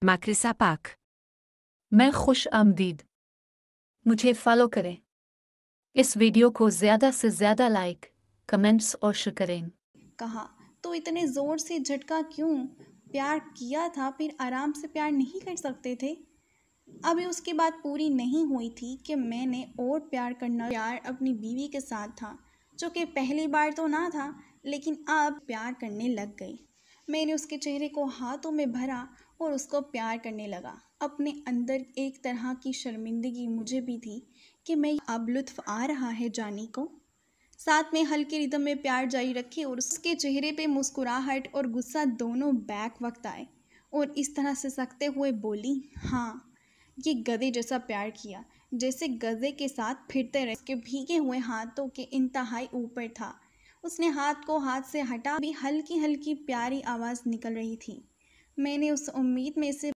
Makrisa Pak. میں خوش آمدید. مجھے فالو کریں. اس ویڈیو کو زیادہ سے زیادہ لائک، کمنٹس اور شیئر کریں. کہا تو اتنے زور سے جھٹکا کیوں؟ پیار کیا تھا پھر آرام سے پیار نہیں کر سکتے تھے؟ ابھی اس کی بات پوری نہیں ہوئی تھی کہ میں نے اور پیار کرنا پیار اپنی بیوی کے ساتھ تھا، جو کہ پہلی بار تو نہ تھا لیکن اب پیار کرنے لگ گئی. میں نے اس کے چہرے کو ہاتھوں میں بھرا اور اس کو پیار کرنے لگا. اپنے اندر ایک طرح کی شرمندگی مجھے بھی تھی کہ میں اب لطف آ رہا ہے جانی کو. ساتھ میں ہلکے ردم میں پیار جاری رکھے اور اس کے چہرے پہ مسکراہٹ اور غصہ دونوں بیک وقت آئے اور اس طرح سے سکتے ہوئے بولی، ہاں یہ گدھے جیسا پیار کیا جیسے گدھے کے ساتھ پھرتے رہے. اس کے بھیگے ہوئے ہاتھوں کے انتہائی اوپر تھا. اس نے ہاتھ کو ہاتھ سے ہٹا بھی ہلکی ہلکی پیاری آواز نکل رہی تھی. میں نے اس امید میں سے